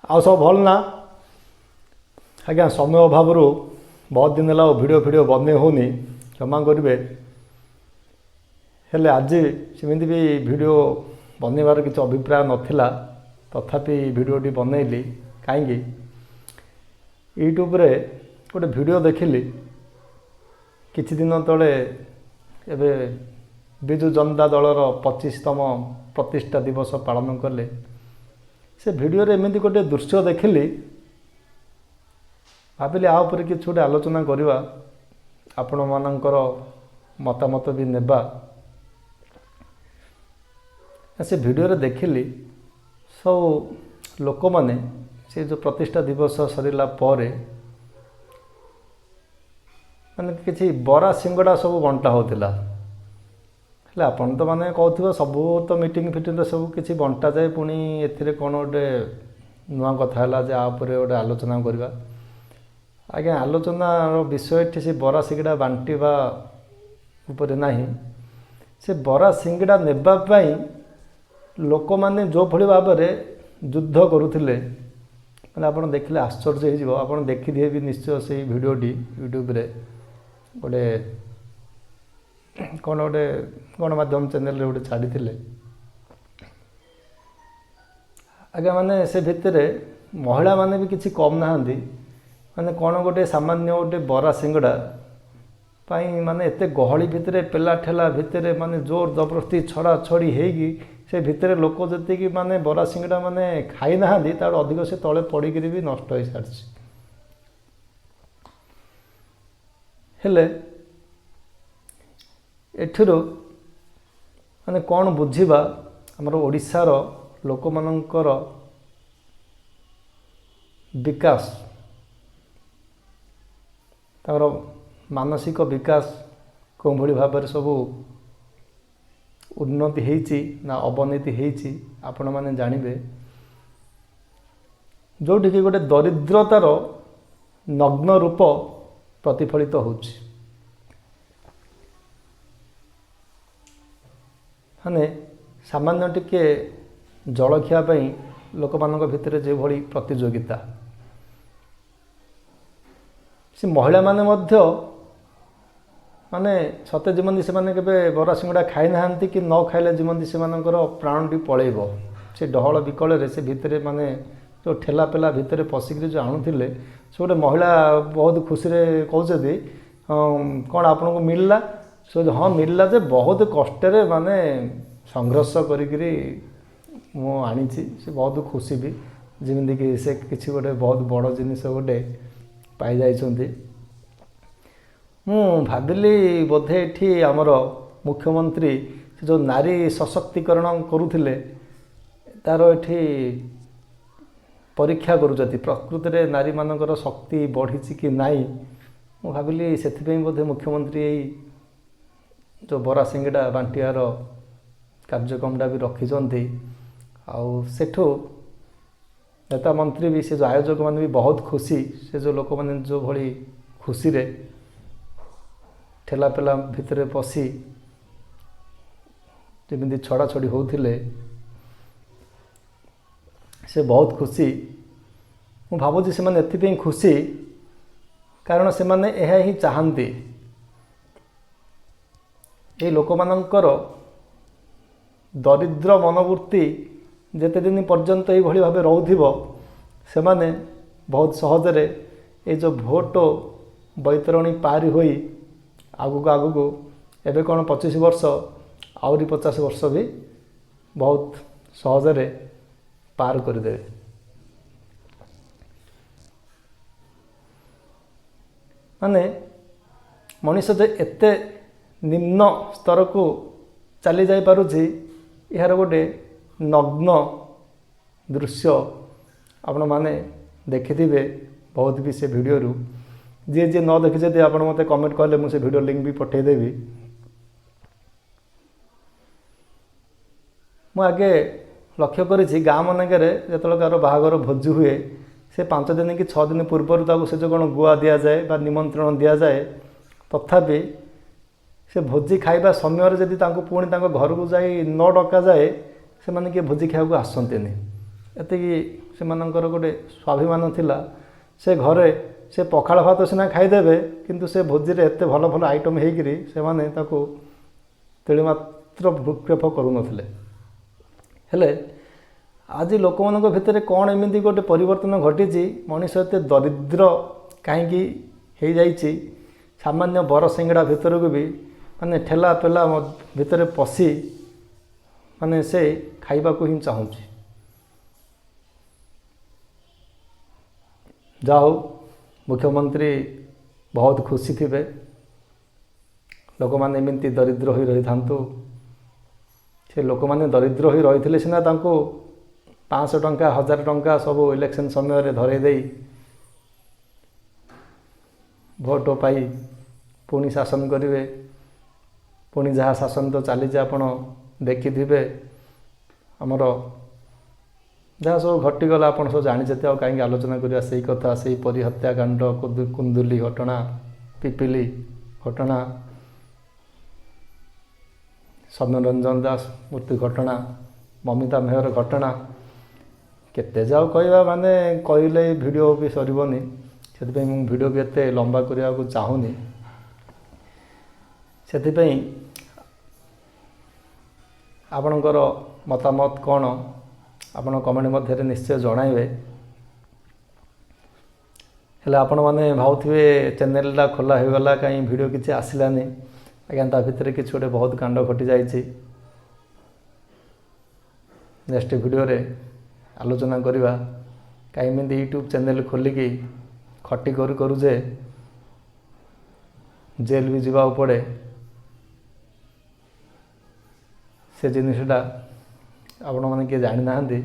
आउ सब भल ना आज्ञा समय अभाव बहुत दिन है वीडियो बन होनी क्षमा करेंगे हेले आज सेमती भी वीडियो बनइबार किसी अभिप्राय नथिला तथापि वीडियोटी बनइली कहीं यूट्यूब रे गोटे वीडियो देखिली किछि दिन तले एबे बिजु जनता दलर 25तम प्रतिष्ठा दिवस पालन कले से वीडियो रे एमती गोटे दृश्य देखिली भाविली आ उपर कि गोटे आलोचना करवा आपण मानकर मतामत भी नेबा से वीडियो रे देखिली सब लोक माने से जो प्रतिष्ठा दिवस सरिला परे माने किछि बरा सिंगड़ा सब बंटा होतिला हेले आपण तो माने कहथिबो सब तो मीटिंग फिटिंग रे सब किछि बंटा जाए पुनी एथिरे कोन ओटे नुआ कथा हला जे आ ऊपर ओटे आलोचना करबा आगे आलोचना विषय से बरा सिंगड़ा बांटीबा ऊपर नाही से बरा सिंगड़ा नेबा पई लोक माने जो भली भाव रे युद्ध करुथिले माने आपण देखले आश्चर्य हो जिवो आपण देखि दिए भी निश्चय से वीडियोटी यूट्यूब रे गोटे कौन गोटे गणमाध्यम चैनल रे गोटे छाड़ी आगे माने से भितर महिला माने भी किसी कम नहांती माने कौन गोटे सामान्य गोटे बरा सिंगड़ा पाई माने एते गहली भितर पेला ठेला भितर माने जोर जबरदस्ती छड़ा छड़ी हेगी से भितर लोक जी माने बरा सिंगड़ा माने खाई नहांती तार अधिक से तले पड़िक भी नष्ट हो सारी हेले एठिरो माने कौन बुझिबा हमर ओडिशार लोक मानकर विकास तार मानसिक विकास कौन भली भाव सब उन्नति हेची ना अवनति हेची आपण माने जानिबे जोठी कि गोटे दरिद्रतार नग्न रूप प्रतिफलित होची माने सामान्य टिके जलखिया पई लोक मानक भितर जे भली प्रतियोगिता से महिला माने मध्य माने सते जीवन से माने केबे बरा सिंगड़ा खाई नहांती कि न खाइले जीवन से मानकर प्राणटी पळेबो से डहळ विकल रे से भितर माने जो ठेला पेला भितर पसिक जो आणुथिले से गोटे महिला बहुत खुशी रे कहउछथि कौन आपन को मिलला सो हाँ मिलला जे बहुत कष्ट रे माने संघर्ष करिकरी मो आनी से बहुत खुशी भी जमीन कि से किसी गोटे बहुत बड़ जिनिस गोटे पाई जाइछन्ति मु भाविली बोधे एठी आमर मुख्यमंत्री जो नारी सशक्तिकरण करुथिले तार एठी परीक्षा करुचती प्रकृति रे नारी मानकर शक्ति बढ़ी कि नाई मु भाविली सेथिपई बोधे मुख्यमंत्री जो बरा सिंगड़ा बांटियार कार्यक्रमटा भी रखिछन्ति आउ सेठो नेता मंत्री भी से जो आयोजक मान भी बहुत खुशी से जो लोक माने जो भली खुशी रे ठेला पेला भितर पशि जमी छड़ा छड़ी होते से बहुत खुशी मु भावुची से माने एथिपई खुशी कारण से माने एहा ही चाहन्ति ये लोक मानकर दरिद्र मनोवृत्ति जेते दिन पर्यंत ये भली भाव रहउथिबो से माने बहुत सहजरे ये जो भोट बैतरणी पारी होई आगु आगु एबे कौन 25 वर्ष आउरी 50 वर्ष भी बहुत सहजरे पार करदे माने मनीष जे एते निम्न स्तर को चली जाई पारुछि यार गोटे नग्न दृश्य आपण माने देखिथिबे बहुत भी से वीडियो रु जे जे न देखि जदि आपण मते कमेंट करले मु से वीडियो लिंक भी पठे देबी मु आगे लक्ष्य करिछि गाँ मानकरे जेतल कार बाहागर भोजी हुए से 5 दिन कि 6 दिन पूर्व ताको से जो कोन गुआ दिया जाए बा निमंत्रण दिया जाए तथापि से भोजी खाइबा समय जदि तांको पुणी तांको घर को जाई न डका जाए से माने के भोजी खाइबा आसंतेनी एते कि ସେମାନଙ୍କର ଗୋଟେ ସ୍ୱାଭିମାନ ଥିଲା। ସେ ଘରେ ସେ ପଖାଳ ଭାତ ସିନା ଖାଇଦେବେ, କିନ୍ତୁ ସେ ଭୋଜିରେ ଏତେ ଭଲ ଭଲ ଆଇଟମ୍ ହେଇକିରି ସେମାନେ ତାକୁ ତିଳେମାତ୍ର ଭ୍ରୂକ୍ଷେପ କରୁନଥିଲେ। ହେଲେ ଆଜି ଲୋକମାନଙ୍କ ଭିତରେ କ'ଣ ଏମିତି ଗୋଟେ ପରିବର୍ତ୍ତନ ଘଟିଛି, ମଣିଷ ଏତେ ଦରିଦ୍ର କାହିଁକି ହେଇଯାଇଛି? ସାମାନ୍ୟ ବର ସିଙ୍ଗଡ଼ା ଭିତରକୁ ବି ମାନେ ଠେଲା ପେଲା ଭିତରେ ପଶି ମାନେ ସେ ଖାଇବାକୁ ହିଁ ଚାହୁଁଛି। ଯାହା ହଉ ମୁଖ୍ୟମନ୍ତ୍ରୀ ବହୁତ ଖୁସି ଥିବେ, ଲୋକମାନେ ଏମିତି ଦରିଦ୍ର ହୋଇ ରହିଥାନ୍ତୁ। ସେ ଲୋକମାନେ ଦରିଦ୍ର ହୋଇ ରହିଥିଲେ ସିନା ତାଙ୍କୁ 500 ଟଙ୍କା 1000 ଟଙ୍କା ସବୁ ଇଲେକ୍ସନ୍ ସମୟରେ ଧରେଇ ଦେଇ ଭୋଟ ପାଇ ପୁଣି ଶାସନ କରିବେ। ପୁଣି ଯାହା ଶାସନ ତ ଚାଲିଛି ଆପଣ ଦେଖିଥିବେ, ଆମର ଯାହା ସବୁ ଘଟିଗଲା ଆପଣ ସବୁ ଜାଣିଛନ୍ତି, ଆଉ କାହିଁକି ଆଲୋଚନା କରିବା ସେଇ କଥା। ସେହିପରି ହତ୍ୟାକାଣ୍ଡ, କୁନ୍ଦୁଲି ଘଟଣା, ପିପିଲି ଘଟଣା, ସୌମ୍ୟରଞ୍ଜନ ଦାସ ମୃତ୍ୟୁ ଘଟଣା, ମମିତା ମେହର ଘଟଣା, କେତେ ଯାଉ କହିବା, ମାନେ କହିଲେ ଭିଡ଼ିଓ ବି ସରିବନି। ସେଥିପାଇଁ ମୁଁ ଭିଡ଼ିଓ ବି ଏତେ ଲମ୍ବା କରିବାକୁ ଚାହୁଁନି। ସେଥିପାଇଁ ଆପଣଙ୍କର ମତାମତ କ'ଣ ଆପଣ କମେଣ୍ଟ ମଧ୍ୟରେ ନିଶ୍ଚୟ ଜଣାଇବେ। ହେଲେ ଆପଣମାନେ ଭାବୁଥିବେ ଚ୍ୟାନେଲଟା ଖୋଲା ହୋଇଗଲା, କାହିଁ ଭିଡ଼ିଓ କିଛି ଆସିଲାନି। ଆଜ୍ଞା, ତା ଭିତରେ କିଛି ଗୋଟେ ବହୁତ କାଣ୍ଡ ଘଟିଯାଇଛି। ନେକ୍ସଟ ଭିଡ଼ିଓରେ ଆଲୋଚନା କରିବା। କାହିଁ ଏମିତି ୟୁଟ୍ୟୁବ୍ ଚ୍ୟାନେଲ ଖୋଲିକି ଖଟି କରୁ କରୁ ଯେ ଜେଲ୍ ବି ଯିବାକୁ ପଡ଼େ, ସେ ଜିନିଷଟା ଆପଣମାନେ କିଏ ଜାଣିନାହାନ୍ତି।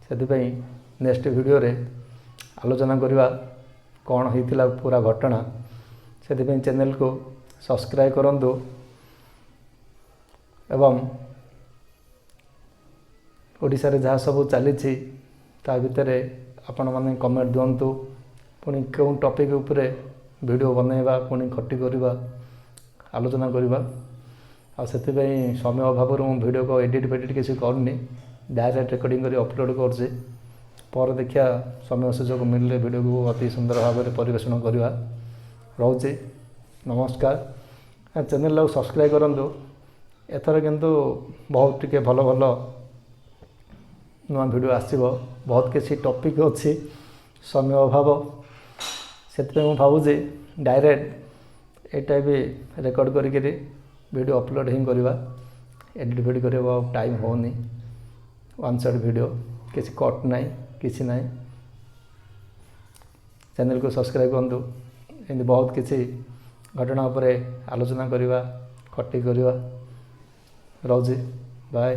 ସେଥିପାଇଁ ନେକ୍ସଟ ଭିଡ଼ିଓରେ ଆଲୋଚନା କରିବା କ'ଣ ହେଇଥିଲା ପୁରା ଘଟଣା। ସେଥିପାଇଁ ଚ୍ୟାନେଲକୁ ସବସ୍କ୍ରାଇବ୍ କରନ୍ତୁ ଏବଂ ଓଡ଼ିଶାରେ ଯାହା ସବୁ ଚାଲିଛି ତା ଭିତରେ ଆପଣମାନେ କମେଣ୍ଟ ଦିଅନ୍ତୁ। ପୁଣି କେଉଁ ଟପିକ୍ ଉପରେ ଭିଡ଼ିଓ ବନେଇବା, ପୁଣି ଖଟି କରିବା, ଆଲୋଚନା କରିବା। ଆଉ ସେଥିପାଇଁ ସମୟ ଅଭାବରୁ ମୁଁ ଭିଡ଼ିଓକୁ ଏଡ଼ିଟ୍ ଫେଡ଼ିଟ୍ କିଛି କରୁନି, ଡାଇରେକ୍ଟ ରେକର୍ଡ଼ିଂ କରି ଅପଲୋଡ଼ କରୁଛି। ପରେ ଦେଖିବା ସମୟ ସୁଯୋଗ ମିଳିଲେ ଭିଡ଼ିଓକୁ ଅତି ସୁନ୍ଦର ଭାବରେ ପରିବେଷଣ କରିବା। ରହୁଛି, ନମସ୍କାର। ଚ୍ୟାନେଲକୁ ସବସ୍କ୍ରାଇବ୍ କରନ୍ତୁ। ଏଥର କିନ୍ତୁ ବହୁତ ଟିକେ ଭଲ ଭଲ ନୂଆ ଭିଡ଼ିଓ ଆସିବ। ବହୁତ କିଛି ଟପିକ୍ ଅଛି, ସମୟ ଅଭାବ। ସେଥିପାଇଁ ମୁଁ ଭାବୁଛି ଡାଇରେକ୍ଟ ଏଇଟା ବି ରେକର୍ଡ଼ କରିକିରି ଭିଡ଼ିଓ ଅପଲୋଡ଼ ହିଁ କରିବା। ଏଡ଼ିଟ୍ ଫେଡ଼ିଟ୍ କରିବାକୁ ଆଉ ଟାଇମ୍ ହେଉନି। ୱାନ୍ ସାଇଡ଼୍ ଭିଡ଼ିଓ, କିଛି କଟ୍ ନାହିଁ, କିଛି ନାହିଁ। ଚ୍ୟାନେଲକୁ ସବସ୍କ୍ରାଇବ୍ କରନ୍ତୁ। ଏମିତି ବହୁତ କିଛି ଘଟଣା ଉପରେ ଆଲୋଚନା କରିବା, ଖଟି କରିବା। ରହୁଛି, ବାଏ।